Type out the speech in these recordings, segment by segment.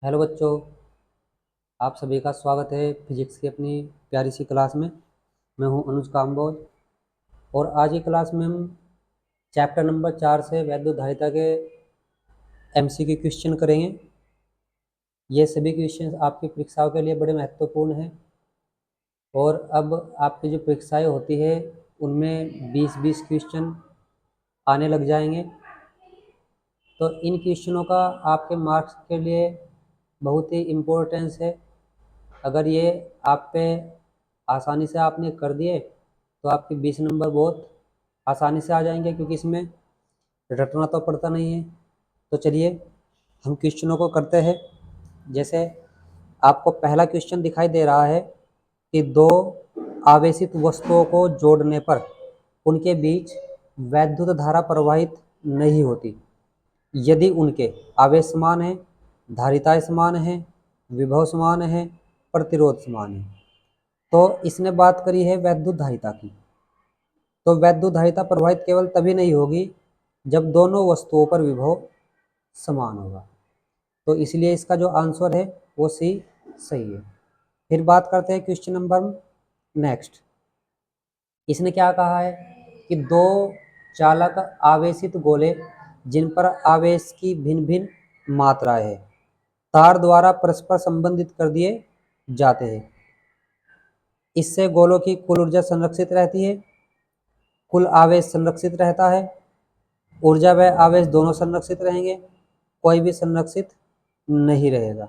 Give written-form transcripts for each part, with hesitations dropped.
Hello बच्चों, आप सभी का स्वागत है फिजिक्स की अपनी प्यारी सी क्लास में। मैं हूं अनुज काम्बोज और आज की क्लास में हम चैप्टर नंबर 4 से वैद्युत धारिता के एमसीक्यू क्वेश्चन करेंगे। ये सभी क्वेश्चन आपकी परीक्षाओं के लिए बड़े महत्वपूर्ण हैं और अब आपकी जो परीक्षाएं होती है उनमें 20-20 क्वेश्चन आने लग जाएंगे। तो इन क्वेश्चनों का आपके मार्क्स के लिए बहुत ही इम्पोर्टेंस है। अगर ये आप पे आसानी से आपने कर दिए तो आपके 20 नंबर बहुत आसानी से आ जाएंगे, क्योंकि इसमें रटना तो पड़ता नहीं है। तो चलिए हम क्वेश्चनों को करते हैं। जैसे आपको पहला क्वेश्चन दिखाई दे रहा है कि दो आवेशित वस्तुओं को जोड़ने पर उनके बीच वैद्युत धारा प्रवाहित नहीं होती यदि उनके आवेश समान है, धारिताएं समान है, विभव समान है, प्रतिरोध समान है। तो इसने बात करी है वैद्युत धारिता की। तो वैद्युत धारिता प्रवाहित केवल तभी नहीं होगी जब दोनों वस्तुओं पर विभव समान होगा। तो इसलिए इसका जो आंसर है वो सी सही है। फिर बात करते हैं क्वेश्चन नंबर नेक्स्ट। इसने क्या कहा है कि दो चालक आवेशित गोले जिन पर आवेश की भिन्न भिन्न मात्राएं है तार द्वारा परस्पर संबंधित कर दिए जाते हैं। इससे गोलों की कुल ऊर्जा संरक्षित रहती है, कुल आवेश संरक्षित रहता है, ऊर्जा व आवेश दोनों संरक्षित रहेंगे, कोई भी संरक्षित नहीं रहेगा।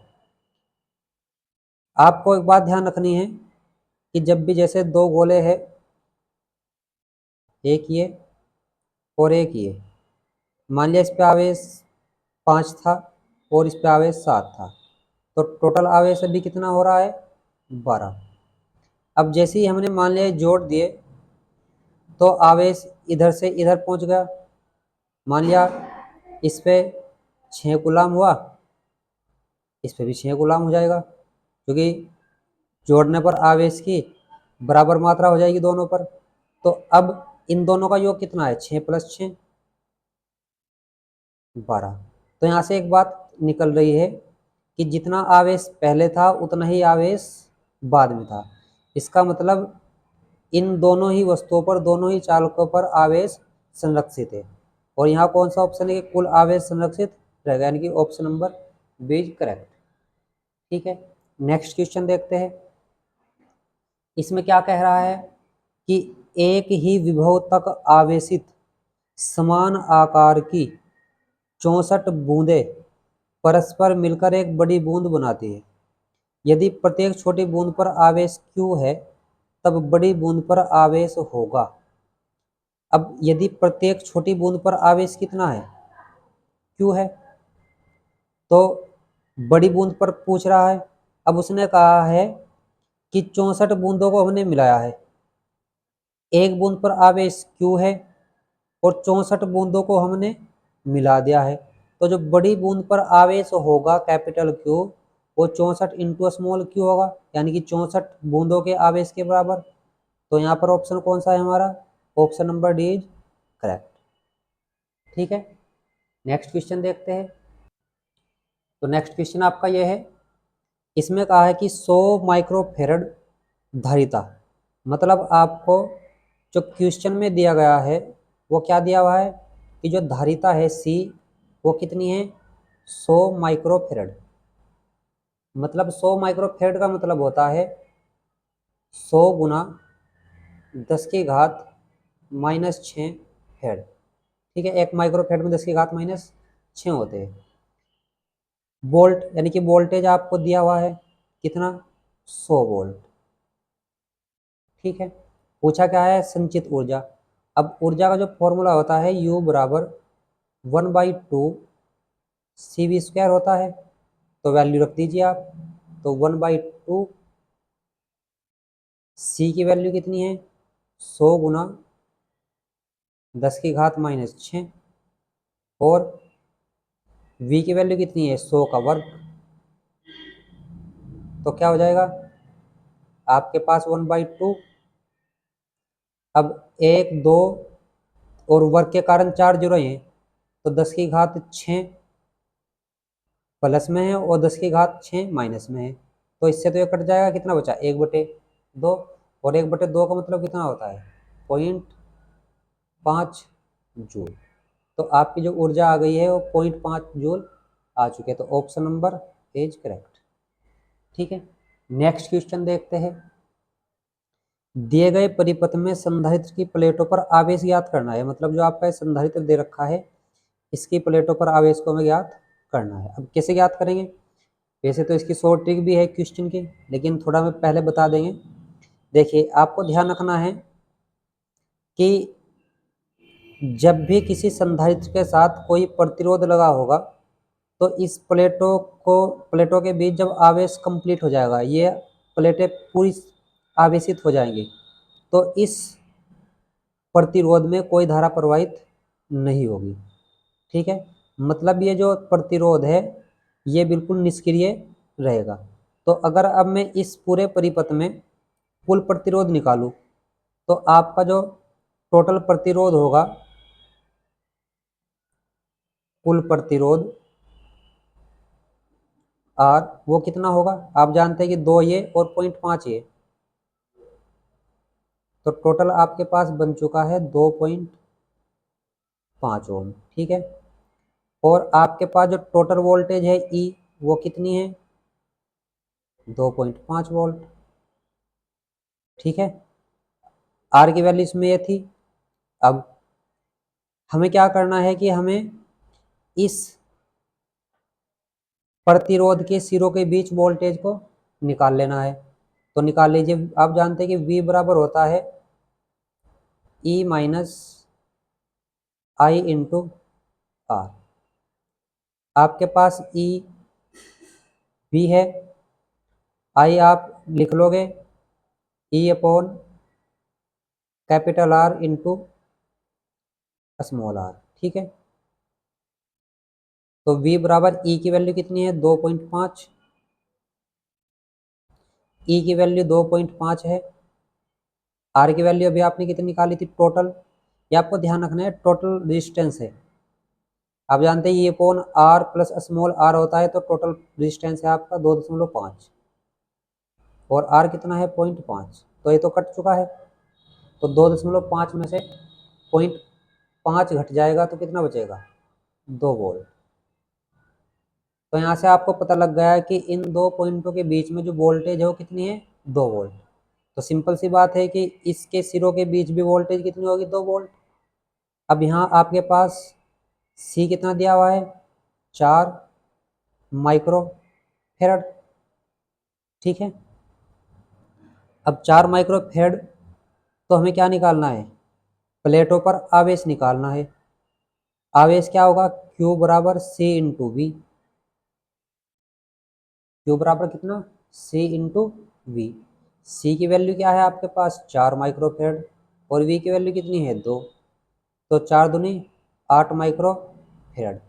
आपको एक बात ध्यान रखनी है कि जब भी जैसे दो गोले हैं, एक ये और एक ये, मान लिया इस पे आवेश 5 था और इस पे आवेश 7 था, तो टोटल आवेश अभी कितना हो रहा है 12। अब जैसे ही हमने मान लिया जोड़ दिए तो आवेश इधर से इधर पहुंच गया। मान लिया इस पे 6 गुलाम हुआ, इस पे भी 6 गुलाम हो जाएगा, क्योंकि जोड़ने पर आवेश की बराबर मात्रा हो जाएगी दोनों पर। तो अब इन दोनों का योग कितना है, 6 + 6 12। तो यहाँ से एक बात निकल रही है कि जितना आवेश पहले था उतना ही आवेश बाद में था। इसका मतलब इन दोनों ही वस्तुओं पर, दोनों ही चालकों पर आवेश संरक्षित है। और यहाँ कौन सा ऑप्शन है कि कुल आवेश संरक्षित रहेगा, यानी कि option number B is correct. ठीक है, नेक्स्ट क्वेश्चन देखते हैं। इसमें क्या कह रहा है कि एक ही विभव तक आवेशित समान आकार की 64 बूंदें परस्पर मिलकर एक बड़ी बूंद बनाती है। यदि प्रत्येक छोटी बूंद पर आवेश Q है तब बड़ी बूंद पर आवेश होगा। अब यदि प्रत्येक छोटी बूंद पर आवेश कितना है, Q है, तो बड़ी बूंद पर पूछ रहा है। अब उसने कहा है कि 64 बूंदों को हमने मिलाया है, एक बूंद पर आवेश Q है और 64 बूंदों को हमने मिला दिया है। तो जो बड़ी बूंद पर आवेश होगा कैपिटल Q, वो 64 इंटू स्मॉल q होगा, यानी कि 64 बूंदों के आवेश के बराबर। तो यहाँ पर ऑप्शन कौन सा है हमारा, option number D is correct. ठीक है, नेक्स्ट क्वेश्चन देखते हैं। तो नेक्स्ट क्वेश्चन आपका यह है, इसमें कहा है कि 100 माइक्रोफेरड धारिता, मतलब आपको जो क्वेश्चन में दिया गया है वो क्या दिया हुआ है कि जो धारिता है C वो कितनी है 100 माइक्रोफेरड। मतलब 100 माइक्रोफेरड का मतलब होता है 100 गुना 10⁻⁻6 फेड। ठीक है, एक माइक्रोफेरड में 10⁻⁻6 होते हैं। वोल्ट यानी कि वोल्टेज आपको दिया हुआ है कितना 100 वोल्ट। ठीक है, पूछा क्या है संचित ऊर्जा। अब ऊर्जा का जो फॉर्मूला होता है U बराबर 1/2 CV² होता है, तो वैल्यू रख दीजिए आप। तो 1/2 C की वैल्यू कितनी है 100 गुना 10⁻⁻6 और V की वैल्यू कितनी है 100 का वर्ग। तो क्या हो जाएगा आपके पास 1/2, अब 1 2 और वर्ग के कारण 4 जीरो हैं, तो 10⁻6 प्लस में है और 10 की घात 6 माइनस में है, तो इससे तो ये कट जाएगा, कितना बचा 1/2, और 1/2 का मतलब कितना होता है 0.5 जूल। तो आपकी जो ऊर्जा आ गई है वो 0.5 जूल आ चुके हैं, तो ऑप्शन नंबर इज करेक्ट। ठीक है, नेक्स्ट क्वेश्चन देखते हैं। दिए गए परिपथ में संधारित्र की प्लेटों पर आवेश ज्ञात करना है, मतलब जो आपका संधारित्र दे रखा है इसकी प्लेटों पर आवेश को हमें ज्ञात करना है। अब कैसे ज्ञात करेंगे, वैसे तो इसकी शॉर्ट ट्रिक भी है क्वेश्चन की, लेकिन थोड़ा मैं पहले बता देंगे। देखिए आपको ध्यान रखना है कि जब भी किसी संधारित्र के साथ कोई प्रतिरोध लगा होगा तो इस प्लेटों के बीच जब आवेश कंप्लीट हो जाएगा, ये प्लेटें पूरी आवेशित हो जाएंगी, तो इस प्रतिरोध में कोई धारा प्रवाहित नहीं होगी। ठीक है, मतलब ये जो प्रतिरोध है ये बिल्कुल निष्क्रिय रहेगा। तो अगर अब मैं इस पूरे परिपथ में कुल प्रतिरोध निकालूं तो आपका जो टोटल प्रतिरोध होगा, कुल प्रतिरोध आर, वो कितना होगा, आप जानते हैं कि 2 ये और 0.5 ये, तो टोटल आपके पास बन चुका है 2.5 ओम। ठीक है, और आपके पास जो टोटल वोल्टेज है ई वो कितनी है 2.5 वोल्ट। ठीक है, आर की वैल्यू इसमें ये थी। अब हमें क्या करना है कि हमें इस प्रतिरोध के सिरों के बीच वोल्टेज को निकाल लेना है। तो निकाल लीजिए, आप जानते हैं कि V बराबर होता है E minus I into R. आपके पास ई भी है, आई आप लिख लोगे E upon capital R into small R. ठीक है, तो V बराबर ई की वैल्यू कितनी है 2.5, ई की वैल्यू 2.5 है, आर की वैल्यू अभी आपने कितनी निकाली थी टोटल, ये आपको ध्यान रखना है टोटल रेजिस्टेंस है। आप जानते हैं ये upon R plus small R होता है, तो टोटल रेजिस्टेंस है आपका 2.5 और आर कितना है 0.5, तो ये तो कट चुका है। तो 2.5 में से 0.5 घट जाएगा तो कितना बचेगा 2 वोल्ट। तो यहाँ से आपको पता लग गया है कि इन दो पॉइंटों के बीच में जो वोल्टेज है वो कितनी है 2 वोल्ट। तो सिंपल सी बात है कि इसके सिरों के बीच भी वोल्टेज कितनी होगी 2 वोल्ट। अब यहाँ आपके पास सी कितना दिया हुआ है 4 माइक्रो फेरड। ठीक है, अब 4 माइक्रो फेरड, तो हमें क्या निकालना है प्लेटों पर आवेश निकालना है। आवेश क्या होगा Q बराबर C इंटू वी। Q बराबर कितना C इंटू वी। C की वैल्यू क्या है आपके पास 4 माइक्रो फेरड और V की वैल्यू कितनी है 2, तो 4 दूनी 8 माइक्रो फेरड।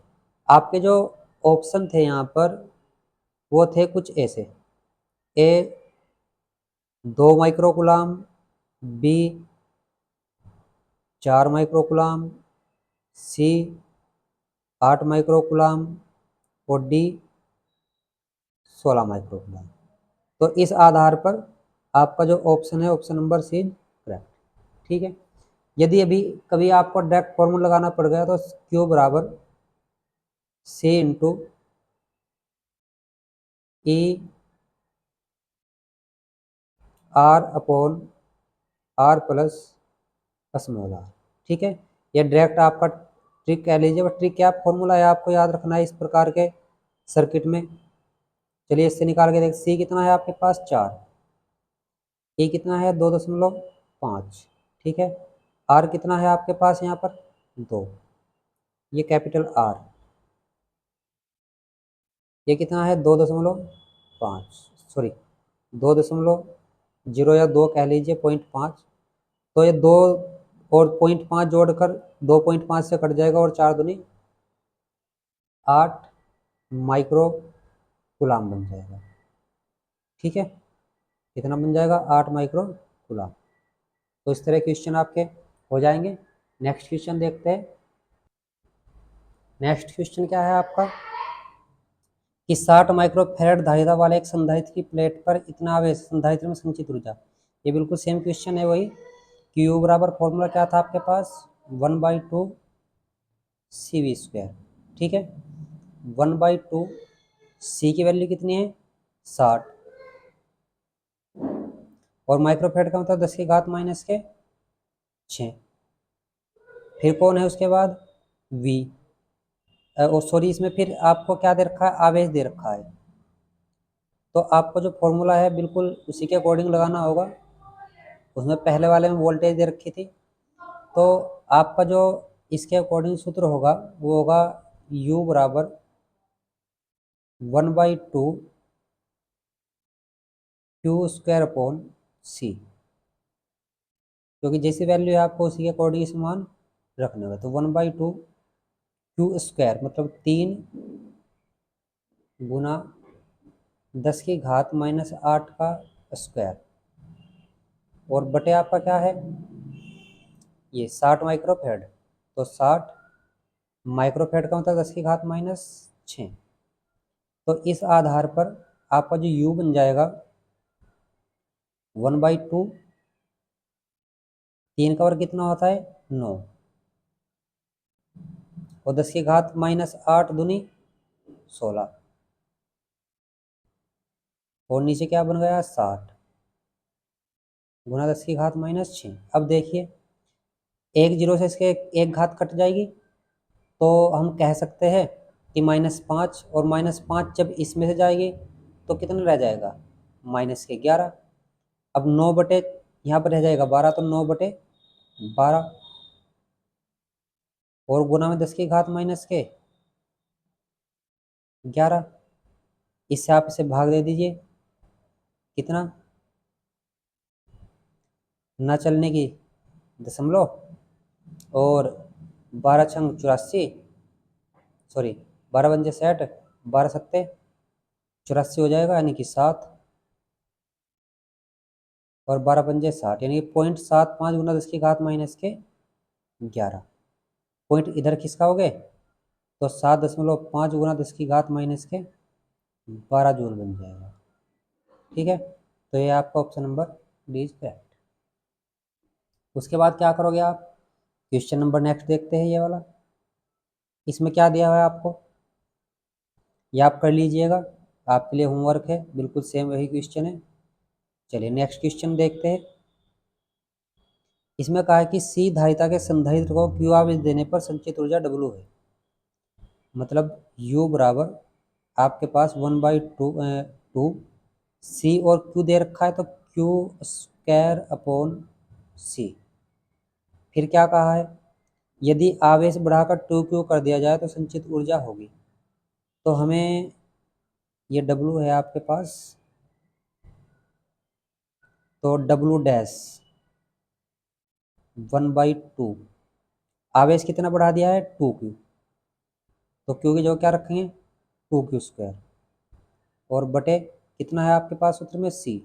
आपके जो ऑप्शन थे यहाँ पर वो थे कुछ ऐसे, A 2 micro coulomb, B 4 micro coulomb, C 8 micro coulomb और डी 16 माइक्रो कूलाम। तो इस आधार पर आपका जो ऑप्शन है ऑप्शन नंबर सी करेक्ट। ठीक है, यदि अभी कभी आपको डायरेक्ट फॉर्मूला लगाना पड़ गया तो क्यू बराबर C into E R upon R plus small R. ठीक है, ये डायरेक्ट आपका ट्रिक कह लीजिए, बट ट्रिक क्या फॉर्मूला है आपको याद रखना है इस प्रकार के सर्किट में। चलिए इससे निकाल के देख, सी कितना है आपके पास 4, ए कितना है 2.5। ठीक है, आर कितना है आपके पास यहाँ पर 2, ये कैपिटल आर, ये कितना है 2.5, सॉरी 2.0 या 2 कह लीजिए 0.5। तो ये 2 और 0.5 जोड़कर 2.5 से कट जाएगा और 4 दूनी 8 माइक्रो कूलाम बन जाएगा। ठीक है, कितना बन जाएगा 8 माइक्रो कूलाम। तो इस तरह क्वेश्चन आपके हो जाएंगे। नेक्स्ट क्वेश्चन देखते हैं। नेक्स्ट क्वेश्चन क्या है आपका, कि 60 माइक्रोफैराड धारिता वाले एक संधारित्र की प्लेट पर इतना आवेश संधारित्र में संचित ऊर्जा। ये बिल्कुल सेम क्वेश्चन है वही। क्यू बराबर फॉर्मूला क्या था आपके पास, 1/2 CV²। ठीक है, 1/2 सी की वैल्यू कितनी है, 60, और माइक्रोफैराड का मतलब 10 की घात माइनस के 6। फिर कौन है उसके बाद, V, और सॉरी इसमें फिर आपको क्या दे रखा है, आवेश दे रखा है। तो आपको जो फॉर्मूला है बिल्कुल उसी के अकॉर्डिंग लगाना होगा। उसमें पहले वाले में वोल्टेज दे रखी थी, तो आपका जो इसके अकॉर्डिंग सूत्र होगा वो होगा U बराबर 1/2 Q² C, क्योंकि जैसी वैल्यू है आपको उसी के अकॉर्डिंग समान रखने होगा। तो 1/2 Q² मतलब 3 गुना 10 की घात माइनस 8 का स्क्वायर, और बटे आपका क्या है, ये 60 माइक्रोफैराड। तो 60 माइक्रोफैराड का मतलब 10 की घात माइनस 6। तो इस आधार पर आपका जो U बन जाएगा 1/2, 3 का वर्ग कितना होता है, 9, और 10 की घात माइनस 8 दूनी 16, और नीचे क्या बन गया, 60 गुना 10 की घात माइनस 6। अब देखिए एक जीरो से इसके एक घात कट जाएगी, तो हम कह सकते हैं कि -5, और -5 जब इसमें से जाएगी तो कितना रह जाएगा, -11। अब 9 बटे यहाँ पर रह जाएगा 12, तो 9/12, और गुना में 10 की घात माइनस के 11। इससे आप इसे भाग दे दीजिए, कितना, न चलने की दशमलव, और 12×6 = 84, सॉरी 12×5 = 60, 12×7 = 84 हो जाएगा, यानी कि 7, और 12×5 = 60, यानी कि 0.75 गुना 10 की घात माइनस के 11। पॉइंट इधर खिसका हो गए, तो 7.5 गुना 10 की घात माइनस के 12 जूल बन जाएगा। ठीक है, तो ये आपका option number D is correct. उसके बाद क्या करोगे आप, क्वेश्चन नंबर नेक्स्ट देखते हैं ये वाला। इसमें क्या दिया हुआ है आपको, ये आप कर लीजिएगा, आपके लिए होमवर्क है, बिल्कुल सेम वही क्वेश्चन है। चलिए नेक्स्ट क्वेश्चन देखते हैं। इसमें कहा है कि सी धारिता के संधारित्र को क्यू आवेश देने पर संचित ऊर्जा W है। मतलब U बराबर आपके पास 1/2 C और Q दे रखा है, तो Q²/C। फिर क्या कहा है, यदि आवेश बढ़ाकर 2Q कर दिया जाए तो संचित ऊर्जा होगी। तो हमें ये W है आपके पास, तो W' 1/2, आवेश कितना बढ़ा दिया है, 2Q, तो Q की जगह क्या रखेंगे, 2Q², और बटे कितना है आपके पास सूत्र में, C।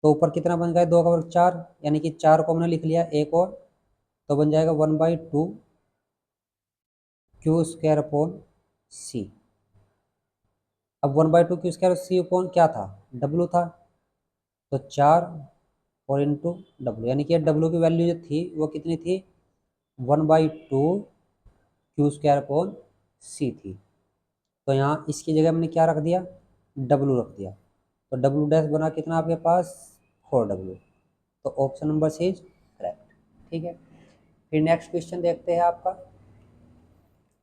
तो ऊपर कितना बन गया, 2 का वर्ग 4, यानी कि 4 को हमने लिख लिया एक और, तो बन जाएगा 1/2 Q²/C। अब 1/2 Q² C क्या था, W था, तो 4 और इंटू W, यानी कि W की वैल्यू जो थी वो कितनी थी, 1/2 Q²/C थी। तो यहाँ इसकी जगह हमने क्या रख दिया, W रख दिया, तो W' बना कितना आपके पास, 4W। तो option number C is correct. ठीक है, फिर नेक्स्ट क्वेश्चन देखते हैं आपका।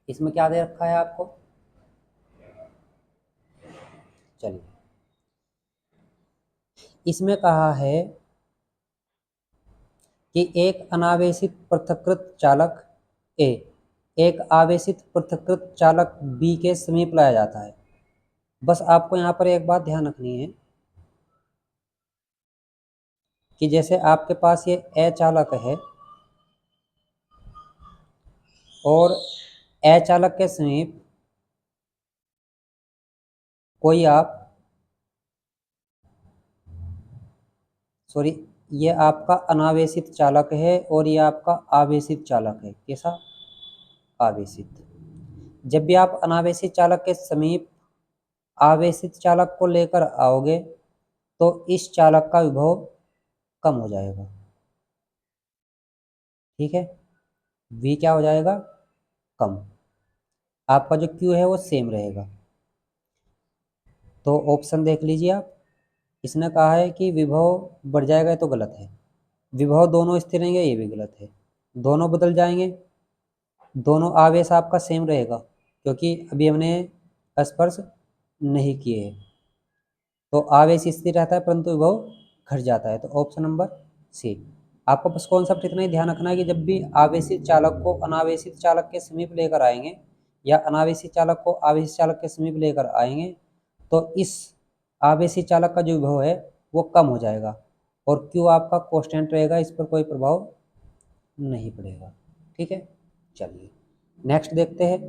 इसमें क्या दे रखा है आपको, चलिए इसमें कहा है कि एक अनावेशित पृथक्कृत चालक ए एक आवेशित पृथक्कृत चालक बी के समीप लाया जाता है। बस आपको यहाँ पर एक बात ध्यान रखनी है कि जैसे आपके पास ये ए चालक है, और ए चालक के समीप कोई आप, सॉरी ये आपका अनावेशित चालक है और ये आपका आवेशित चालक है। कैसा, आवेशित। जब भी आप अनावेशित चालक के समीप आवेशित चालक को लेकर आओगे तो इस चालक का विभव कम हो जाएगा। ठीक है, V क्या हो जाएगा, कम। आपका जो Q है वो सेम रहेगा। तो ऑप्शन देख लीजिए आप, इसने कहा है कि विभव बढ़ जाएगा, तो गलत है। विभव दोनों स्थिर रहेंगे, ये भी गलत है। दोनों बदल जाएंगे, दोनों आवेश आपका सेम रहेगा, क्योंकि अभी हमने स्पर्श नहीं किए हैं। तो आवेश स्थिर रहता है परंतु विभव घट जाता है। तो ऑप्शन नंबर सी। आपको बस कॉन्सेप्ट इतना ही ध्यान रखना है कि जब भी आवेशित चालक को अनावेशित चालक के समीप लेकर आएंगे या अनावेशित चालक को आवेशित चालक के समीप लेकर आएंगे तो इस आवेशित चालक का जो विभव है वो कम हो जाएगा और Q आपका कांस्टेंट रहेगा, इस पर कोई प्रभाव नहीं पड़ेगा। ठीक है, चलिए नेक्स्ट देखते हैं।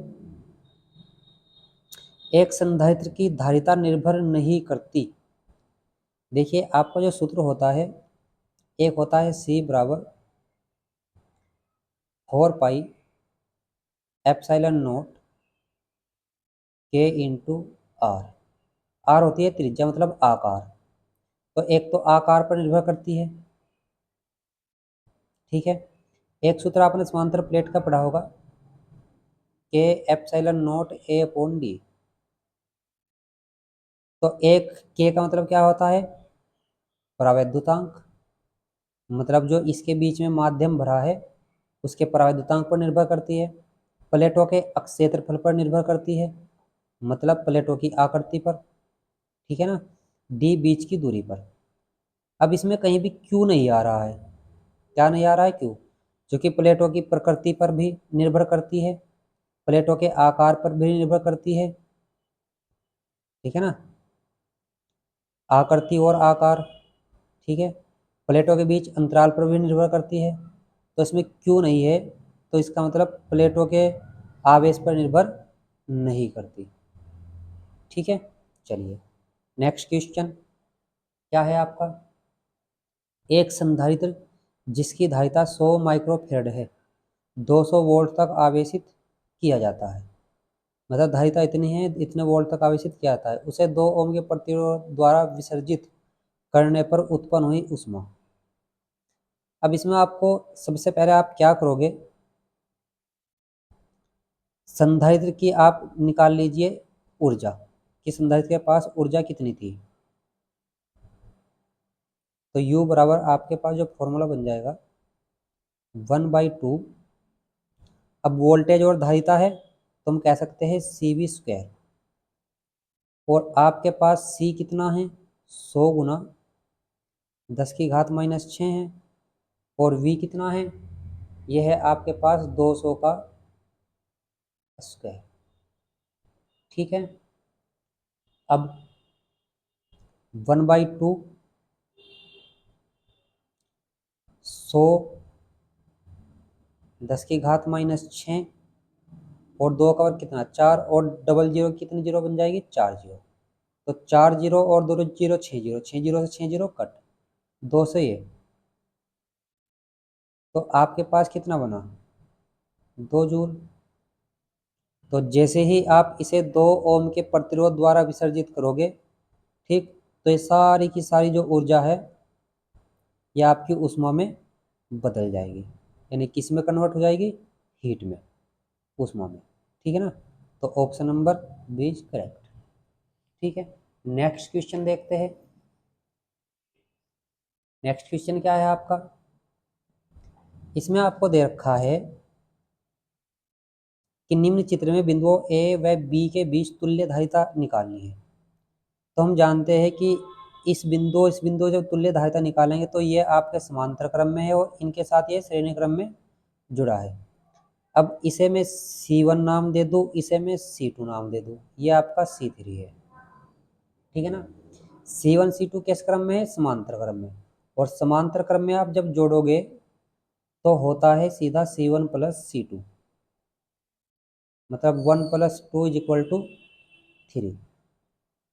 एक संधारित्र की धारिता निर्भर नहीं करती। देखिए आपका जो सूत्र होता है, एक होता है C बराबर 4 pi epsilon naught K into R. R होती है त्रिज्या, मतलब आकार। तो एक तो आकार पर निर्भर करती है। ठीक है, एक सूत्र आपने समांतर प्लेट का पढ़ा होगा, K epsilon not A upon D। तो एक K का मतलब क्या होता है, परावैद्युतांक, मतलब जो इसके बीच में माध्यम भरा है उसके परावैद्युतांक पर निर्भर करती है। प्लेटों के अक्षेत्रफल पर निर्भर करती है, मतलब प्लेटों की आकृति पर। ठीक है ना, डी बीच की दूरी पर। अब इसमें कहीं भी क्यू नहीं आ रहा है। क्या नहीं आ रहा है, क्यू, जो कि प्लेटों की प्रकृति पर भी निर्भर करती है, प्लेटों के आकार पर भी निर्भर करती है। ठीक है ना, आकृति और आकार। ठीक है, प्लेटों के बीच अंतराल पर भी निर्भर करती है। तो इसमें क्यू नहीं है, तो इसका मतलब प्लेटों के आवेश पर निर्भर नहीं करती। ठीक है, चलिए नेक्स्ट क्वेश्चन क्या है आपका। एक संधारित्र जिसकी धारिता 100 माइक्रोफेरेड है 200 वोल्ट तक आवेशित किया जाता है, मतलब धारिता इतनी है, इतने वोल्ट तक आवेशित किया जाता है, उसे 2 ओम के प्रतिरोध द्वारा विसर्जित करने पर उत्पन्न हुई ऊष्मा। अब इसमें आपको सबसे पहले आप क्या करोगे, संधारित्र की आप निकाल लीजिए ऊर्जा कि संधारित्र के पास ऊर्जा कितनी थी। तो U बराबर आपके पास जो फॉर्मूला बन जाएगा 1/2। अब वोल्टेज और धारिता है तो हम कह सकते हैं CV स्क्वायर, और आपके पास C कितना है, 100 गुना 10⁻⁻6 है, और V कितना है, ये है आपके पास 200 का स्क्वायर। ठीक है, अब 1/2 100 10⁻⁻6 और 2 का वर्ग कितना 4, और डबल जीरो कितनी जीरो बन जाएगी, 4 जीरो। तो 4 जीरो और 2 जीरो 6 जीरो, 6 जीरो से 6 जीरो कट, 2 से ये, तो आपके पास कितना बना 2 जूल। तो जैसे ही आप इसे 2 ओम के प्रतिरोध द्वारा विसर्जित करोगे, ठीक, तो ये सारी की सारी जो ऊर्जा है ये आपकी ऊष्मा में बदल जाएगी, यानी किस में कन्वर्ट हो जाएगी, हीट में, ऊष्मा में। ठीक है ना, तो option number B is correct. ठीक है, नेक्स्ट क्वेश्चन देखते हैं। नेक्स्ट क्वेश्चन क्या है आपका, इसमें आपको दे रखा है कि निम्न चित्र में बिंदुओं ए व बी के बीच तुल्य धारिता निकालनी है। तो हम जानते हैं कि इस बिंदु जब तुल्य धारिता निकालेंगे तो ये आपके समांतर क्रम में है और इनके साथ ये श्रेणी क्रम में जुड़ा है। अब इसे मैं C1 नाम दे दूँ, इसे मैं C2 नाम दे दूँ, ये आपका C3 है। ठीक है ना, C1 C2 किस क्रम में है, समांतर क्रम में, और समांतर क्रम में आप जब जोड़ोगे तो होता है सीधा C1 प्लस C2, मतलब 1 + 2 = 3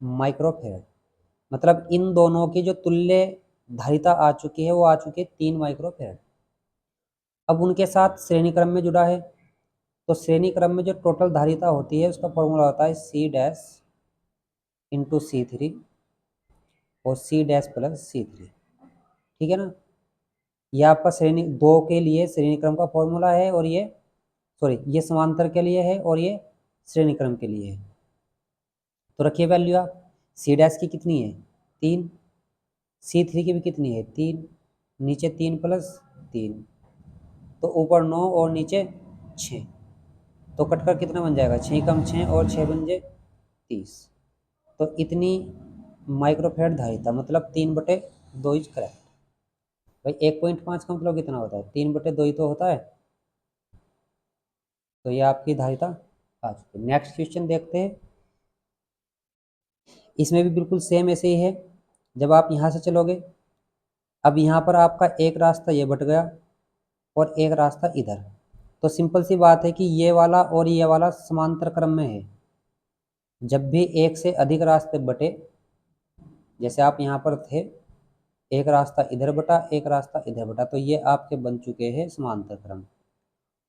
माइक्रोफेरेड। मतलब इन दोनों की जो तुल्य धारिता आ चुकी है वो आ चुकी है 3 माइक्रोफेरेड। अब उनके साथ श्रेणी क्रम में जुड़ा है तो श्रेणी क्रम में जो टोटल धारिता होती है उसका फॉर्मूला होता है सी डैश इंटू C3 और C डैश प्लस C3। ठीक है ना, ये आपका श्रेणी दो के लिए श्रेणी क्रम का फॉर्मूला है, और ये समांतर के लिए है और ये श्रेणी क्रम के लिए है। तो रखिए वैल्यू आप, C डैश की कितनी है 3, C3 की भी कितनी है 3, नीचे 3 प्लस 3, तो ऊपर 9 और नीचे 6, तो कटकर कितना बन जाएगा 6 कम 6 और 6 बन जाए 30। तो इतनी माइक्रोफेड धारिता मतलब 3/2 इज करेक्ट। भाई 1.5 का मतलब कितना होता है 3/2 ही तो होता है। तो ये आपकी धारिता आ चुकी है। नेक्स्ट क्वेश्चन देखते हैं। इसमें भी बिल्कुल सेम ऐसे ही है। जब आप यहाँ से चलोगे, अब यहाँ पर आपका एक रास्ता ये बट गया और एक रास्ता इधर, तो सिंपल सी बात है कि ये वाला और ये वाला समांतर क्रम में है। जब भी एक से अधिक रास्ते बटे, जैसे आप यहाँ पर थे, एक रास्ता इधर बटा एक रास्ता इधर बटा, तो ये आपके बन चुके हैं समांतर क्रम।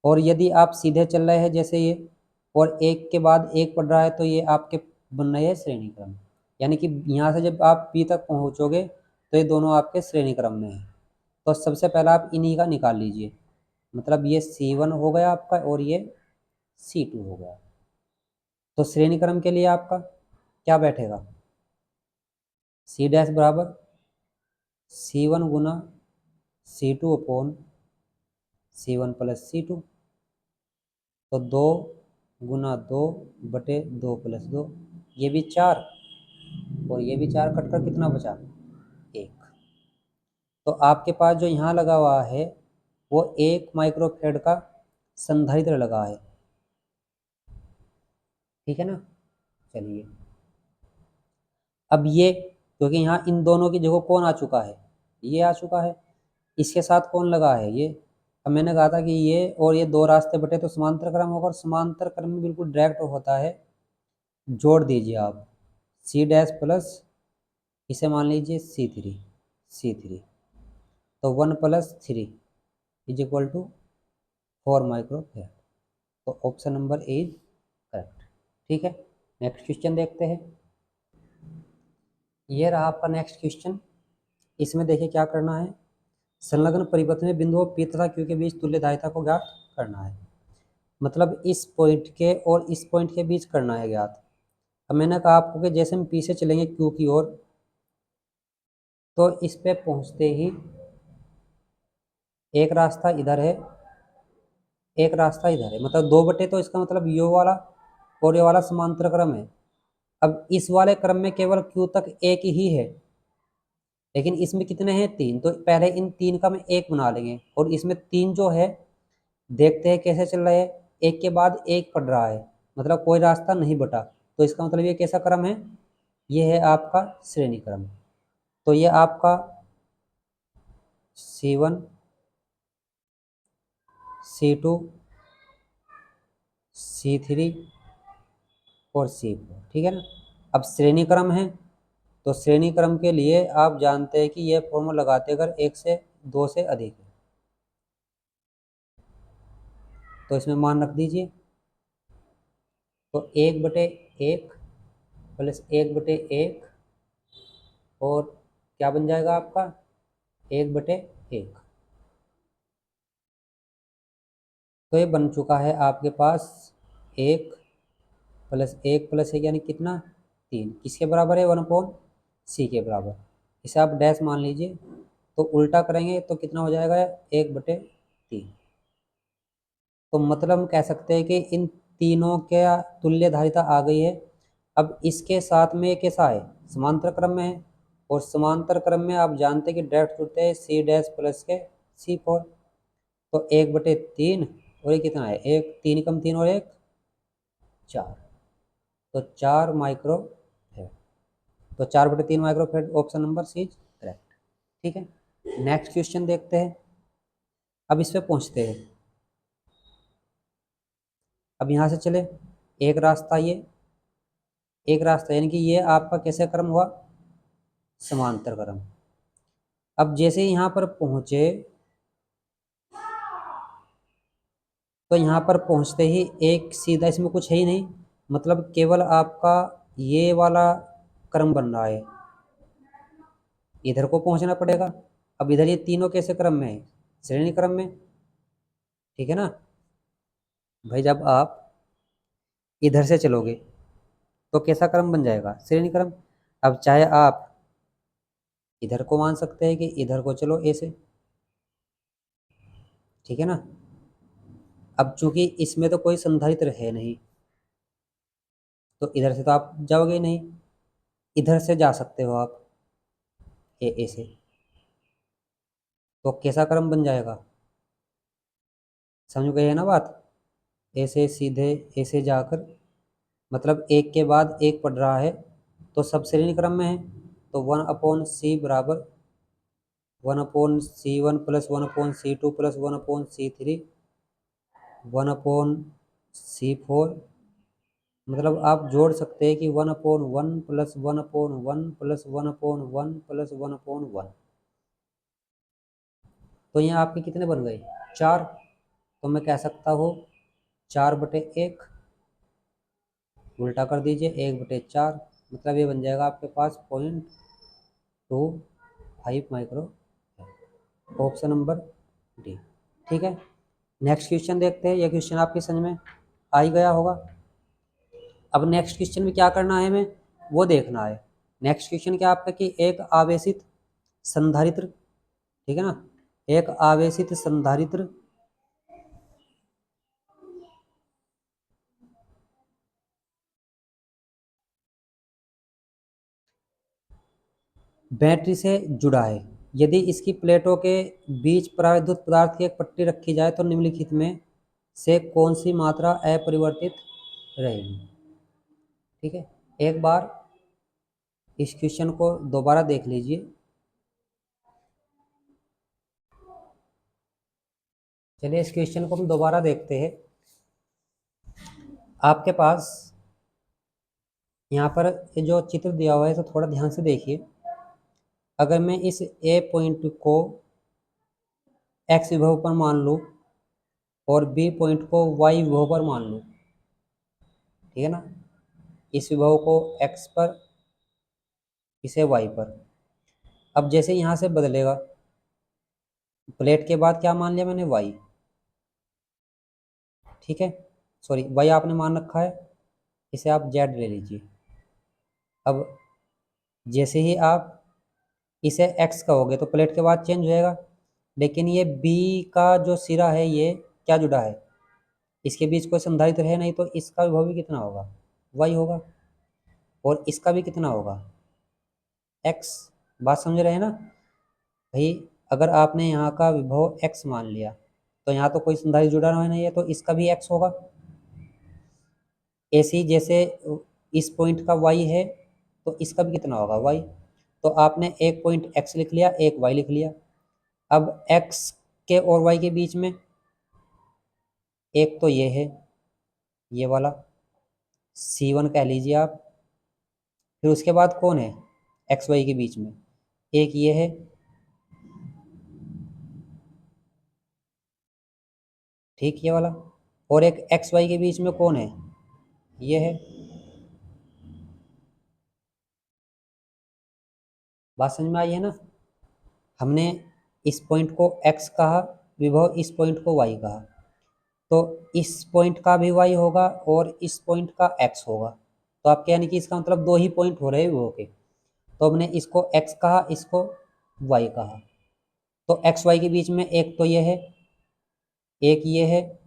और यदि आप सीधे चल रहे हैं जैसे ये, और एक के बाद एक पढ़ रहा है, तो ये आपके बन रहे हैं श्रेणी क्रम। यानी कि यहाँ से जब आप P तक पहुँचोगे तो ये दोनों आपके श्रेणी क्रम में है। तो सबसे पहला आप इन्हीं का निकाल लीजिए, मतलब ये C1 हो गया आपका और ये C2 हो गया। तो श्रेणी क्रम के लिए आपका क्या बैठेगा, C डैश बराबर C1 गुना C2 upon C1 plus C2। तो 2 गुना 2 बटे 2 प्लस 2, ये भी 4 और ये भी 4, कटकर कितना बचा 1। तो आपके पास जो यहाँ लगा हुआ है वो 1 माइक्रोफेड का संधारित्र लगा है। ठीक है ना, चलिए अब ये, क्योंकि यहाँ इन दोनों की जगह कौन आ चुका है, ये आ चुका है, इसके साथ कौन लगा है ये। अब मैंने कहा था कि ये और ये दो रास्ते बटे तो समांतर क्रम होगा, और समांतर क्रम में बिल्कुल डायरेक्ट होता है, जोड़ दीजिए आप C डैश प्लस इसे मान लीजिए C3 तो 1 plus 3 is equal to 4 microfarad. तो option number A is correct. ठीक है, नेक्स्ट क्वेश्चन देखते हैं। ये रहा आपका नेक्स्ट क्वेश्चन। इसमें देखिए क्या करना है, संलग्न परिपथ में बिंदुओं P तथा Q के बीच तुल्य धारिता को ज्ञात करना है। मतलब इस पॉइंट के और इस पॉइंट के बीच करना है ज्ञात। अब मैंने कहा आपको कि जैसे हम P से चलेंगे Q की ओर, तो इस पे पहुंचते ही एक रास्ता इधर है, एक रास्ता इधर है, मतलब 2 बटे, तो इसका मतलब ये वाला और ये वाला समांतर क्रम है। अब इस वाले क्रम में केवल Q तक एक ही है, लेकिन इसमें कितने हैं 3, तो पहले इन 3 का मैं एक बना लेंगे, और इसमें 3 जो है देखते हैं कैसे चल रहे हैं, एक के बाद एक पड़ रहा है, मतलब कोई रास्ता नहीं बटा, तो इसका मतलब ये कैसा क्रम है, ये है आपका श्रेणी क्रम। तो ये आपका C1 C2 C3 और C4। ठीक है ना। अब श्रेणी क्रम है, तो श्रेणी क्रम के लिए आप जानते हैं कि ये फॉर्मूला लगाते अगर 1 से 2 से अधिक है, तो इसमें मान रख दीजिए। तो 1/1 प्लस 1/1 और क्या बन जाएगा आपका 1/1। तो ये बन चुका है आपके पास 1 प्लस 1 प्लस 1 यानी कितना 3, किसके बराबर है 1/C के बराबर। इसे आप डैश मान लीजिए, तो उल्टा करेंगे तो कितना हो जाएगा 1/3। तो मतलब हम कह सकते हैं कि इन तीनों के तुल्य धारिता आ गई है। अब इसके साथ में कैसा है समांतर क्रम में है, और समांतर क्रम में आप जानते हैं कि डायरेक्ट जुड़ते हैं C डैश प्लस के C4। तो 1/3 और ये कितना है 1, 3 कम 3 और 1 4, तो 4 माइक्रो है। तो 4/3 microfarad, option number C is correct. ठीक है, नेक्स्ट क्वेश्चन देखते हैं। अब इस पे पहुंचते हैं। अब यहाँ से चले, एक रास्ता ये, एक रास्ता, यानी कि ये आपका कैसे क्रम हुआ समांतर क्रम। अब जैसे यहाँ पर पहुंचे, तो यहाँ पर पहुँचते ही एक सीधा, इसमें कुछ है ही नहीं, मतलब केवल आपका ये वाला क्रम बन रहा है, इधर को पहुँचना पड़ेगा। अब इधर ये तीनों कैसे क्रम में है? श्रेणी क्रम में, ठीक है ना भाई। जब आप इधर से चलोगे तो कैसा क्रम बन जाएगा? श्रेणी क्रम। अब चाहे आप इधर को मान सकते हैं कि इधर को चलो ऐसे, ठीक है ना। अब चूंकि इसमें तो कोई संधारित्र है नहीं, तो इधर से तो आप जाओगे ही नहीं, इधर से जा सकते हो आप ऐसे, तो कैसा क्रम बन जाएगा? समझ गए है ना बात? ऐसे सीधे ऐसे जाकर, मतलब एक के बाद एक पढ़ रहा है, तो सब श्रेणी क्रम में है। तो 1/c बराबर 1/c1 plus 1/c2 plus 1/c3 1/c4, मतलब आप जोड़ सकते हैं कि 1/1 प्लस 1/1 प्लस 1/1 प्लस 1/1। तो यहाँ आपके कितने बन गए? 4। तो मैं कह सकता हूँ 4/1, उल्टा कर दीजिए 1/4, मतलब ये बन जाएगा आपके पास 0.25 माइक्रो, ऑप्शन नंबर डी। ठीक है, नेक्स्ट क्वेश्चन देखते हैं। ये क्वेश्चन आपकी समझ में आ ही गया होगा। अब नेक्स्ट क्वेश्चन में क्या करना है हमें वो देखना है। नेक्स्ट क्वेश्चन क्या आपका कि एक आवेशित संधारित्र, ठीक है ना, एक आवेशित संधारित्र बैटरी से जुड़ा है। यदि इसकी प्लेटों के बीच पराविद्युत पदार्थ की एक पट्टी रखी जाए तो निम्नलिखित में से कौन सी मात्रा अपरिवर्तित रहेगी? ठीक है, एक बार इस क्वेश्चन को दोबारा देख लीजिए। चलिए इस क्वेश्चन को हम दोबारा देखते हैं। आपके पास यहाँ पर ये जो चित्र दिया हुआ है तो थोड़ा ध्यान से देखिए। अगर मैं इस ए पॉइंट को एक्स विभव पर मान लूँ और बी पॉइंट को वाई विभव पर मान लूँ, ठीक है ना, इस विभव को एक्स पर, इसे वाई पर। अब जैसे यहाँ से बदलेगा, प्लेट के बाद क्या मान लिया मैंने? वाई, ठीक है, सॉरी वाई आपने मान रखा है, इसे आप जेड ले लीजिए। अब जैसे ही आप इसे एक्स कहोगे तो प्लेट के बाद चेंज हो जाएगा, लेकिन ये बी का जो सिरा है ये क्या जुड़ा है? इसके बीच कोई संधारित्र है नहीं, तो इसका विभव भी कितना होगा? वाई होगा। और इसका भी कितना होगा? एक्स। बात समझ रहे हैं ना भाई? अगर आपने यहाँ का विभव एक्स मान लिया तो यहाँ तो कोई संधारित्र जुड़ा नहीं है, तो इसका भी एक्स होगा। ऐसे ही जैसे इस पॉइंट का वाई है तो इसका भी कितना होगा? वाई। तो आपने एक पॉइंट एक्स लिख लिया, एक वाई लिख लिया। अब एक्स के और वाई के बीच में एक तो ये है, ये वाला C1 कह लीजिए आप। फिर उसके बाद कौन है एक्स वाई के बीच में? एक ये है, ठीक, ये वाला। और एक एक्स वाई के बीच में कौन है? ये है। बात समझ में आई है ना? हमने इस पॉइंट को x कहा, विभव इस पॉइंट को y कहा, तो इस पॉइंट का भी y होगा और इस पॉइंट का x होगा। तो आपके यानी कि इसका मतलब दो ही पॉइंट हो रहे हैं विभव के। तो हमने इसको x कहा, इसको y कहा। तो x y के बीच में एक तो ये है, एक ये है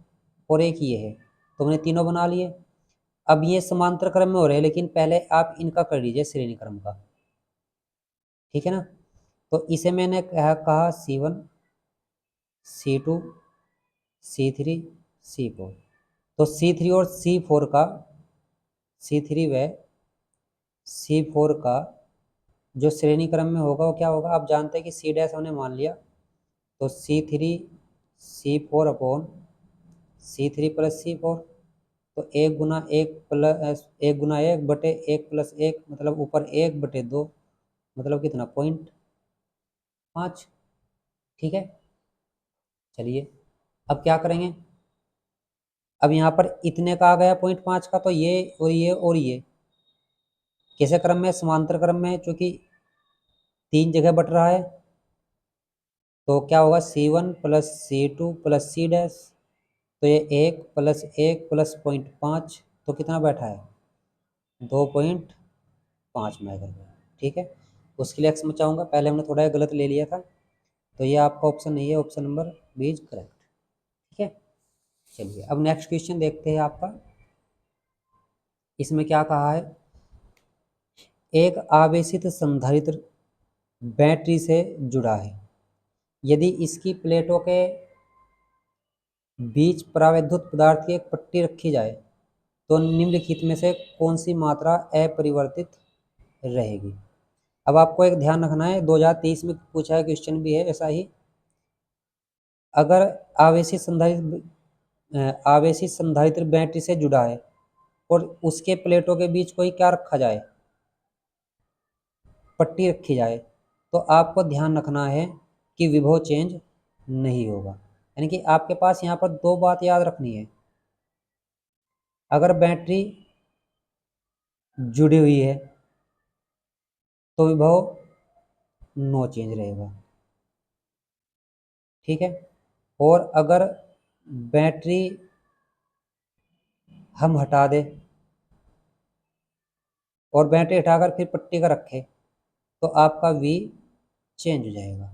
और एक ये है, तो हमने तीनों बना लिए। अब ये समांतर क्रम में हो रहे हैं, लेकिन पहले आप इनका कर लीजिए श्रेणी क्रम का, ठीक है ना। तो इसे मैंने कहा C1 C2 C3 C4। तो C3 और C4 का, C3 व C4 का जो श्रेणी क्रम में होगा वो क्या होगा? आप जानते हैं कि C डैश हमने मान लिया, तो C3 C4 upon C3 plus C4। तो एक गुना एक प्लस एक गुना एक बटे एक प्लस एक, मतलब ऊपर 1/2, मतलब कितना? 0.5। ठीक है, चलिए अब क्या करेंगे? अब यहाँ पर इतने का आ गया 0.5 का, तो ये और ये और ये कैसे क्रम में, समांतर क्रम में, क्योंकि 3 जगह बट रहा है। तो क्या होगा, C1 plus C2 plus C dash, तो ये 1 प्लस 1 प्लस 0.5, तो कितना बैठा है 2.5 मेगा। ठीक है, उसके लिए एक्स मचाऊंगा, पहले हमने थोड़ा गलत ले लिया था, तो ये आपका ऑप्शन नहीं है, option number B is correct. ठीक है, चलिए अब नेक्स्ट क्वेश्चन देखते हैं आपका। इसमें क्या कहा है, एक आवेशित संधारित्र बैटरी से जुड़ा है, यदि इसकी प्लेटों के बीच परावैद्युत पदार्थ की एक पट्टी रखी जाए तो निम्नलिखित में से कौन सी मात्रा अपरिवर्तित रहेगी। अब आपको एक ध्यान रखना है, 2023 में पूछा है क्वेश्चन भी है ऐसा ही। अगर आवेशित संधारित्र बैटरी से जुड़ा है और उसके प्लेटों के बीच कोई क्या रखा जाए, पट्टी रखी जाए, तो आपको ध्यान रखना है कि विभव चेंज नहीं होगा। यानी कि आपके पास यहाँ पर दो बात याद रखनी है, अगर बैटरी जुड़ी हुई है तो विभव नो चेंज रहेगा। ठीक है, और अगर बैटरी हम हटा दें और बैटरी हटाकर फिर पट्टी का रखें तो आपका वी चेंज हो जाएगा।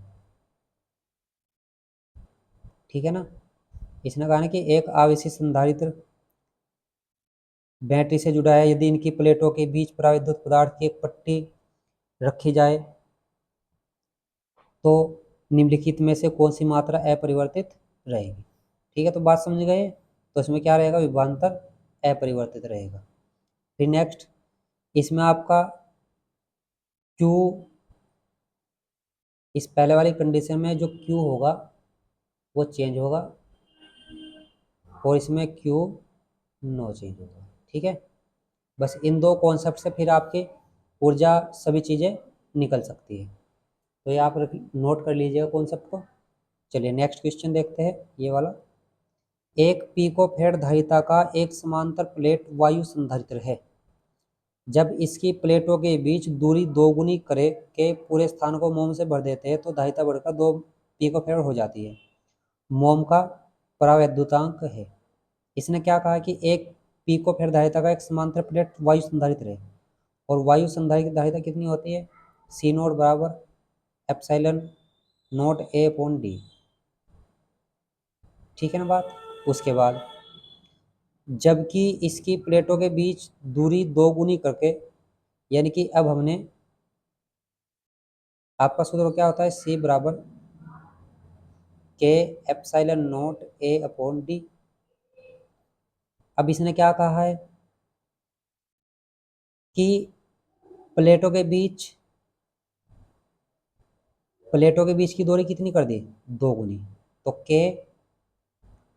ठीक है ना, इसने कहा ना कि एक आवेशित संधारित्र बैटरी से जुड़ा है, यदि इनकी प्लेटों के बीच पराविद्युत पदार्थ की एक पट्टी रखी जाए तो निम्नलिखित में से कौन सी मात्रा अपरिवर्तित रहेगी। ठीक है, तो बात समझ गए, तो इसमें क्या रहेगा, विभवांतर अपरिवर्तित रहेगा। फिर नेक्स्ट, इसमें आपका Q, इस पहले वाली कंडीशन में जो Q होगा वो चेंज होगा और इसमें Q नो चेंज होगा। ठीक है, बस इन दो कॉन्सेप्ट से फिर आपकी ऊर्जा सभी चीज़ें निकल सकती है, तो ये आप नोट कर लीजिएगा कॉन्सेप्ट को। चलिए नेक्स्ट क्वेश्चन देखते हैं, ये वाला। एक पिकोफैराड धारिता का एक समांतर प्लेट वायु संधारित्र है, जब इसकी प्लेटों के बीच दूरी दोगुनी करे के पूरे स्थान को मोम से भर देते हैं तो धारिता बढ़कर 2 पिकोफैराड हो जाती है। मोम का परावैद्युतांक है। इसने क्या कहा कि एक पिकोफैराड धारिता का एक समांतर प्लेट वायु संधारित्र है, और वायु संधारित्र धारिता कितनी होती है, C नोट बराबर epsilon note A upon D। ठीक है ना बात। उसके बाद जबकि इसकी प्लेटों के बीच दूरी दोगुनी करके, यानी कि अब हमने, आपका सूत्र क्या होता है, C बराबर K epsilon note A upon D। अब इसने क्या कहा है कि प्लेटों के बीच की दूरी कितनी कर दी, दोगुनी, तो K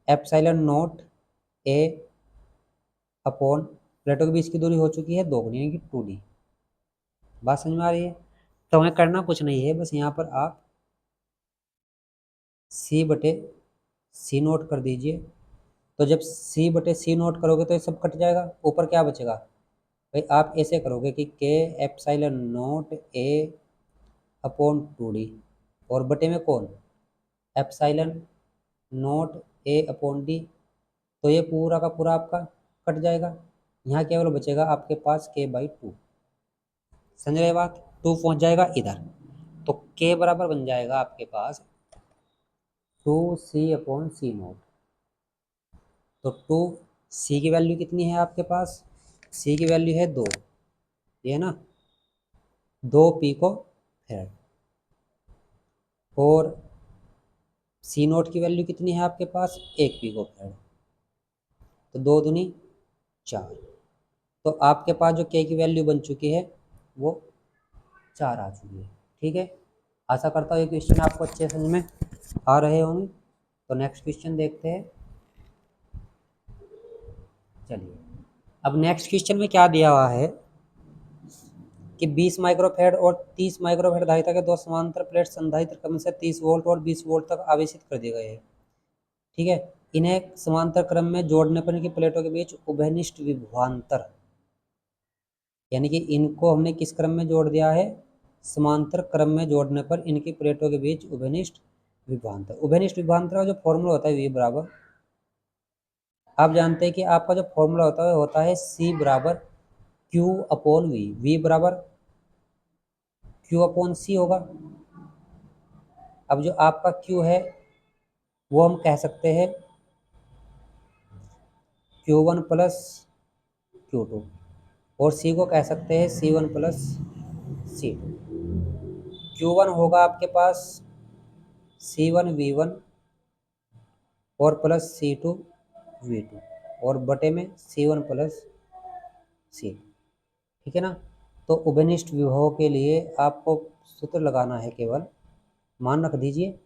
epsilon note A upon प्लेटों के बीच की दूरी हो चुकी है दोगुनी, यानी कि 2D। बात समझ में आ रही है। तो हमें करना कुछ नहीं है, बस यहाँ पर आप C बटे C नोट कर दीजिए। तो जब C बटे C नोट करोगे तो ये सब कट जाएगा, ऊपर क्या बचेगा भाई, आप ऐसे करोगे कि K epsilon note A upon 2D, और बटे में कौन, epsilon note A upon D, तो ये पूरा का पूरा आपका कट जाएगा। यहाँ केवल बचेगा आपके पास K/2। समझ रहे बात, 2 पहुँच जाएगा इधर, तो K बराबर बन जाएगा आपके पास 2C अपॉन C नोट। तो 2C की वैल्यू कितनी है आपके पास, C की वैल्यू है 2, ये ना 2 पिकोफैराड, और C नोट की वैल्यू कितनी है आपके पास, 1 पिकोफैराड, तो 2 दूनी 4। तो आपके पास जो K की वैल्यू बन चुकी है वो 4 आ चुकी है। ठीक है, आशा करता हूँ ये क्वेश्चन आपको अच्छे समझ में आ रहे होंगे। तो नेक्स्ट क्वेश्चन देखते हैं। चलिए, अब नेक्स्ट क्वेश्चन में क्या दिया हुआ है कि 20 माइक्रोफैराड और 30 माइक्रोफैराड धारिता के दो समांतर प्लेट संधारित्र क्रम से 30 वोल्ट और 20 वोल्ट तक आवेशित कर दिए गए हैं। ठीक है, इन्हें समांतर क्रम में जोड़ने पर इनकी प्लेटों के बीच उभयनिष्ठ विभवांतर, यानी कि इनको हमने किस क्रम में जोड़ दिया है, समांतर क्रम में जोड़ने पर इनकी प्लेटों के बीच उभयनिष्ठ विभवांतर। उभयनिष्ठ विभवांतर का जो फॉर्मूला होता है V बराबर, आप जानते हैं कि आपका जो फॉर्मूला होता है C बराबर Q अपॉन V, V बराबर Q अपॉन C होगा। अब जो आपका Q है वो हम कह सकते हैं Q1 प्लस Q2 और C को कह सकते हैं C1 प्लस C2। Q1 होगा आपके पास C1 V1 और प्लस C2 V2 और बटे में C1 प्लस C2, ठीक है ना। तो उभयनिष्ठ विभवों के लिए आपको सूत्र लगाना है, केवल मान रख दीजिए।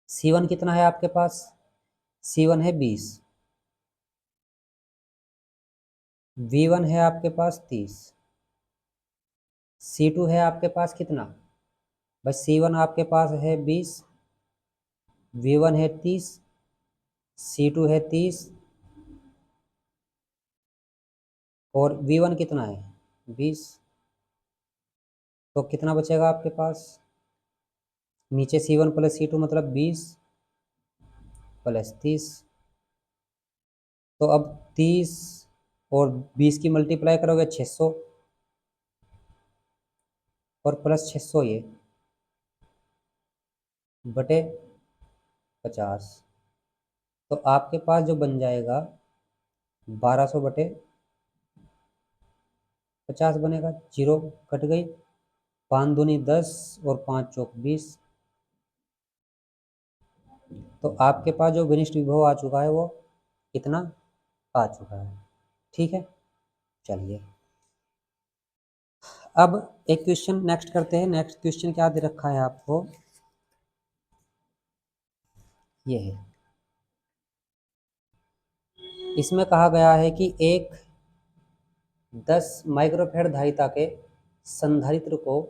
C1 कितना है आपके पास, C1 है 20, V1 है आपके पास 30, C2 है आपके पास कितना, बस C1 आपके पास है 20, V1 है 30, C2 है 30 और V1 कितना है 20। तो कितना बचेगा आपके पास, नीचे C1 प्लस C2 मतलब 20 प्लस 30। तो अब 30 और 20 की मल्टीप्लाई करोगे 600 और प्लस 600 ये बटे 50। तो आपके पास जो बन जाएगा 1200 बटे 50 बनेगा। जीरो कट गई, 5 दूनी 10 और 5 चौक 20। तो आपके पास जो विनिष्ट विभव आ चुका है वो कितना आ चुका है, ठीक है। चलिए अब एक क्वेश्चन नेक्स्ट करते हैं। नेक्स्ट क्वेश्चन क्या दे रखा है आपको, ये है। इसमें कहा गया है कि एक 10 माइक्रोफैराड धारिता के संधारित्र को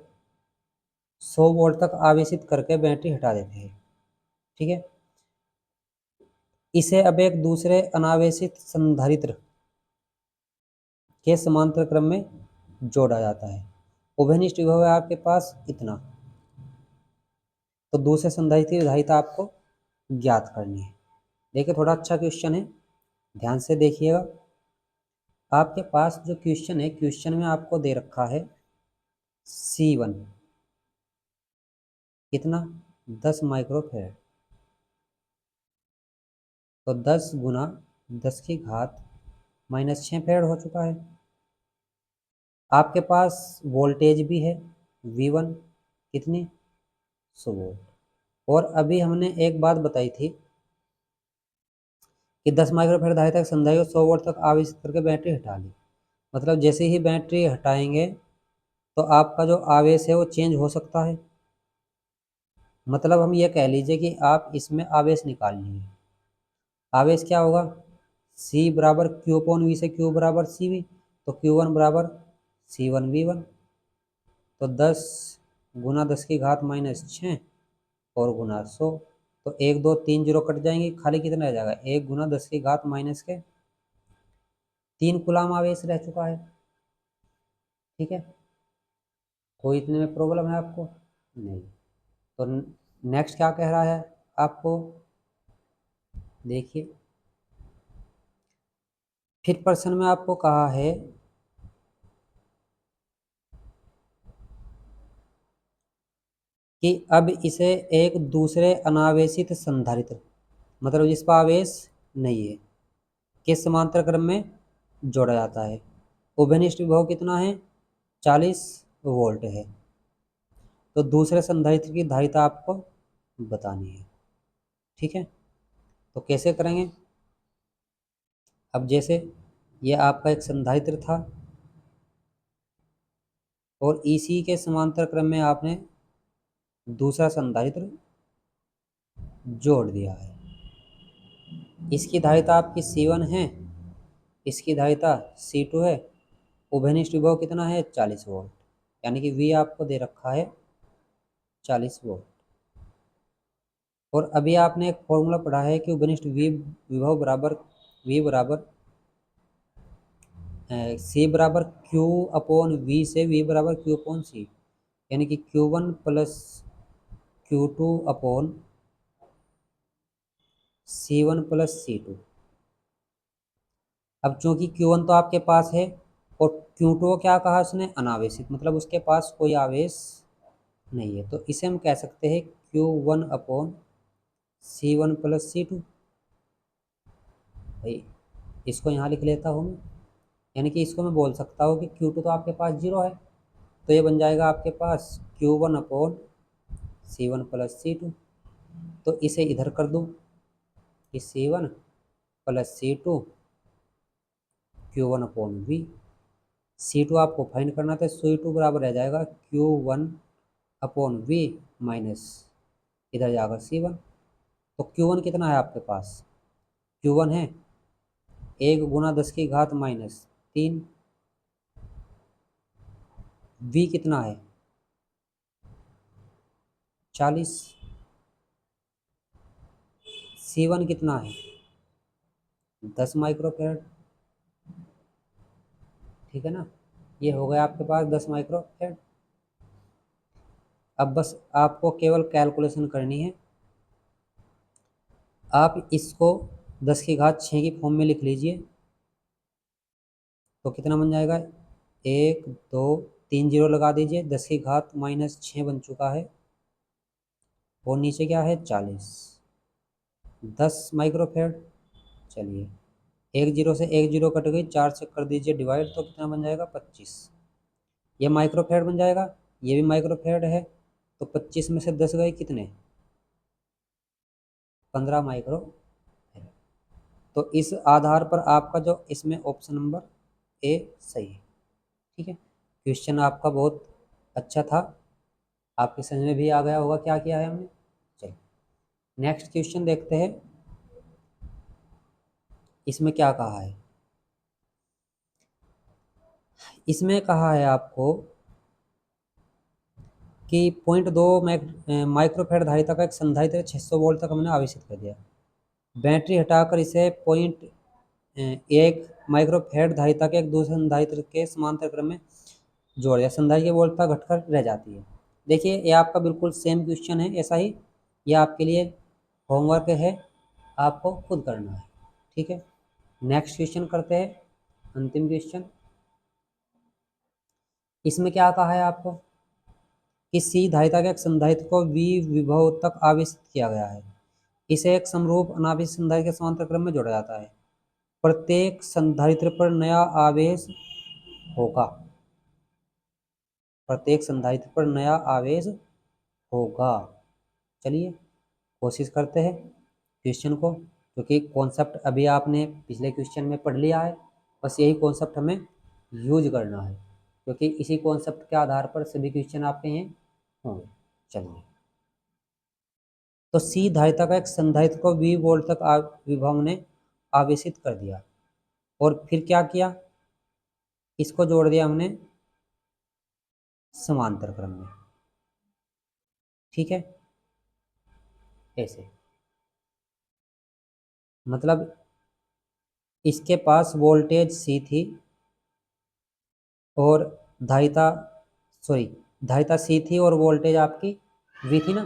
100 वोल्ट तक आवेशित करके बैटरी हटा देते हैं, ठीक है। इसे अब एक दूसरे अनावेशित संधारित्र के समांतर क्रम में जोड़ा जाता है। उभयनिष्ठ विभव है आपके पास इतना, तो दूसरे संधारित्र की धारिता आपको ज्ञात करनी है। देखिए थोड़ा अच्छा क्वेश्चन है, ध्यान से देखिएगा। आपके पास जो क्वेश्चन है, क्वेश्चन में आपको दे रखा है C1 कितना 10 माइक्रोफैराड, तो 10 गुना 10 की घात -6 फैराड हो चुका है। आपके पास वोल्टेज भी है V1 कितनी 100 वोल्ट। और अभी हमने एक बात बताई थी कि 10 माइक्रोफैराड धारिता के संधारित्र को 100 वोल्ट तक आवेशित करके बैटरी हटा ली। मतलब जैसे ही बैटरी हटाएंगे तो आपका जो आवेश है वो चेंज हो सकता है। मतलब हम ये कह लीजिए कि आप इसमें आवेश निकाल लीजिए। आवेश क्या होगा, C बराबर Q अपॉन V से Q बराबर CV, तो Q1 बराबर C1 V1। तो 10 गुना 10 की घात -6 और गुना 100, तो 1 2 3 जीरो कट जाएंगे, खाली कितना रह जाएगा 1 गुना 10 की घात -3 कूलाम आवेश रह चुका है, ठीक है। कोई इतने में प्रॉब्लम है आपको नहीं। तो नेक्स्ट क्या कह रहा है आपको, देखिए फिर प्रश्न में आपको कहा है कि अब इसे एक दूसरे अनावेशित संधारित्र, मतलब जिस पर आवेश नहीं है, के समांतर क्रम में जोड़ा जाता है। उभयनिष्ठ विभव कितना है 40 वोल्ट है। तो दूसरे संधारित्र की धारिता आपको बतानी है, ठीक है। तो कैसे करेंगे, अब जैसे ये आपका एक संधारित्र था और इसी के समांतर क्रम में आपने दूसरा संधारित्र जोड़ दिया है। इसकी धारिता आपकी C1 है, इसकी धारिता C2 है। उभयनिष्ठ विभव कितना है 40 वोल्ट, यानी कि V आपको दे रखा है 40 वोल्ट। और अभी आपने एक फॉर्मूला पढ़ा है कि उपनिष्ठ वी विभव बराबर वी बराबर सी बराबर क्यू अपॉन वी से वी बराबर क्यू अपॉन सी, यानी कि Q1 plus Q2 upon C1 plus C2। अब चूंकि Q1 तो आपके पास है और Q2 को क्या कहा उसने, अनावेशित, मतलब उसके पास कोई आवेश नहीं है, तो इसे हम कह सकते हैं Q1 upon C1 plus C2। भाई इसको यहाँ लिख लेता हूँ मैं, यानी कि इसको मैं बोल सकता हूँ कि Q2 तो आपके पास 0 है, तो ये बन जाएगा आपके पास Q1 upon C1 plus C2। तो इसे इधर कर दूँ कि C1 plus C2 Q1 upon V। C2 आपको फाइंड करना था, C2 बराबर रह जाएगा Q1 अपॉन V माइनस इधर जाएगा C1। तो Q1 कितना है आपके पास, Q1 है 1 × 10⁻³ V कितना है 40, C1 कितना है 10 माइक्रोफैरड, ठीक है ना, ये हो गया आपके पास 10 माइक्रोफैरड। अब बस आपको केवल कैलकुलेशन करनी है, आप इसको 10⁶ की फॉर्म में लिख लीजिए, तो कितना बन जाएगा 1 2 3 जीरो लगा दीजिए, 10⁻⁻6 बन चुका है, और नीचे क्या है 40, 10 माइक्रोफैरड। चलिए एक जीरो से एक जीरो कट गई, 4 से कर दीजिए डिवाइड, तो कितना बन जाएगा 25। ये माइक्रोफैरड बन जाएगा, ये भी माइक्रोफैरड है, तो 25 में से 10 गए कितने 15 माइक्रोफैरड। तो इस आधार पर आपका जो इसमें ऑप्शन नंबर ए सही है। ठीक है, क्वेश्चन आपका बहुत अच्छा था, आपके समझ में भी आ गया होगा क्या किया है हमने। चलिए नेक्स्ट क्वेश्चन देखते हैं, इसमें क्या कहा है। इसमें कहा है आपको कि 0.2 माइक्रोफैरड धारिता का एक संधारित्र 600 वोल्ट तक हमने आवेशित कर दिया, बैटरी हटाकर इसे 0.1 माइक्रोफैरड धारिता के एक दूसरे संधारित्र के समांतर क्रम में जोड़ दिया, संधारित्र की वोल्टता घटकर रह जाती है। देखिए ये आपका बिल्कुल सेम क्वेश्चन है, ऐसा ही ये आपके लिए होमवर्क है, आपको खुद करना है। ठीक है, नेक्स्ट क्वेश्चन करते हैं, अंतिम क्वेश्चन। इसमें क्या कहा है आपको कि सी धारिता के एक संधारित्र को वी विभव तक आवेशित किया गया है, इसे एक समरूप अनावेशित संधारित्र के समांतर क्रम में जोड़ा जाता है, प्रत्येक संधारित्र पर नया आवेश होगा, प्रत्येक संधारित्र पर नया आवेश होगा। चलिए कोशिश करते हैं क्वेश्चन को, क्योंकि कॉन्सेप्ट अभी आपने पिछले क्वेश्चन में पढ़ लिया है, बस यही कॉन्सेप्ट हमें यूज करना है, क्योंकि इसी कॉन्सेप्ट के आधार पर सभी क्वेश्चन आपके हैं होंगे। चलिए, तो सी धारिता का एक संधारित्र को वी वोल्ट तक विभव ने आवेशित कर दिया, और फिर क्या किया, इसको जोड़ दिया हमने समांतर क्रम में। ठीक है, ऐसे मतलब इसके पास वोल्टेज सी थी और धारिता धारिता सी थी और वोल्टेज आपकी वी थी ना,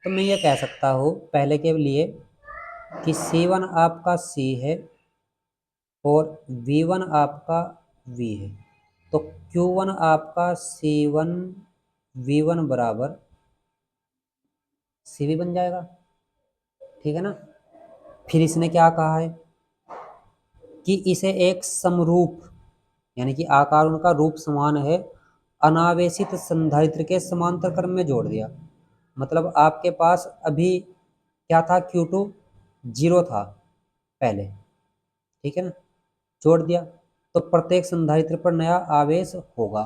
तो मैं ये कह सकता हूँ पहले के लिए कि C1 आपका C है और V1 आपका V है, तो Q1 आपका C1 V1 बराबर CV बन जाएगा। ठीक है ना, फिर इसने क्या कहा है कि इसे एक समरूप, यानी कि आकार उनका रूप समान है, अनावेशित संधारित्र के समांतर क्रम में जोड़ दिया। मतलब आपके पास अभी क्या था, Q2 0 था पहले, ठीक है ना, जोड़ दिया, तो प्रत्येक संधारित्र पर नया आवेश होगा,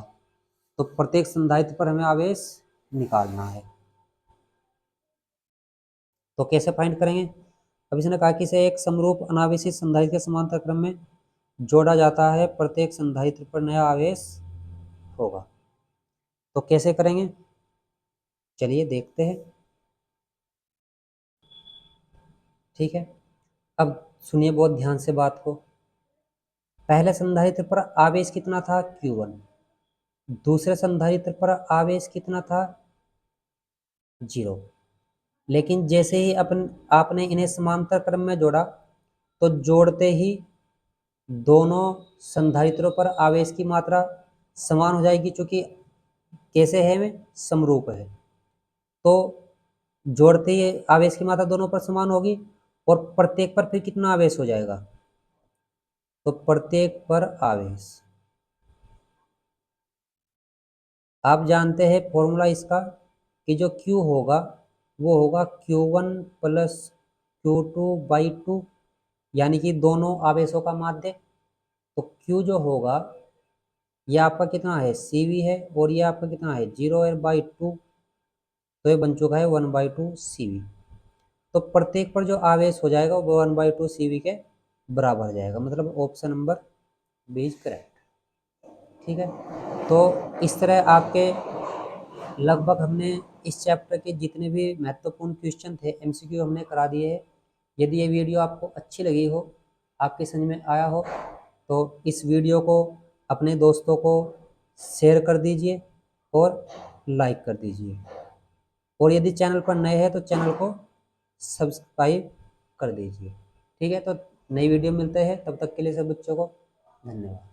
तो प्रत्येक संधारित्र पर हमें आवेश निकालना है। तो कैसे फाइंड करेंगे, अब इसने कहा कि इसे एक समरूप अनावेशित संधारित्र के समांतर क्रम में जोड़ा जाता है, प्रत्येक संधारित्र पर नया आवेश होगा। तो कैसे करेंगे, चलिए देखते हैं। ठीक है, अब सुनिए बहुत ध्यान से बात को। पहले संधारित्र पर आवेश कितना था, Q1। दूसरे संधारित्र पर आवेश कितना था, 0। लेकिन जैसे ही आपने इन्हें समांतर क्रम में जोड़ा, तो जोड़ते ही दोनों संधारित्रों पर आवेश की मात्रा समान हो जाएगी, क्योंकि कैसे है, वे समरूप है। तो जोड़ते ही आवेश की मात्रा दोनों पर समान होगी, और प्रत्येक पर फिर कितना आवेश हो जाएगा, तो प्रत्येक पर आवेश, आप जानते हैं फॉर्मूला इसका, कि जो Q होगा वो होगा Q1 प्लस Q2/2, यानी कि दोनों आवेशों का माध्य। तो Q जो होगा, ये आपका कितना है, CV है, और ये आपका कितना है, 0/2, तो ये बन चुका है 1/2 CV। तो प्रत्येक पर जो आवेश हो जाएगा वो 1/2 CV के बराबर हो जाएगा, मतलब option number B is correct. ठीक है, तो इस तरह आपके लगभग हमने इस चैप्टर के जितने भी महत्वपूर्ण क्वेश्चन थे MCQ हमने करा दिए हैं। यदि ये वीडियो आपको अच्छी लगी हो, आपके समझ में आया हो, तो इस वीडियो को अपने दोस्तों को शेयर कर दीजिए और लाइक कर दीजिए, और यदि चैनल पर नए हैं तो चैनल को सब्सक्राइब कर दीजिए। ठीक है, तो नई वीडियो मिलते हैं, तब तक के लिए सब बच्चों को धन्यवाद।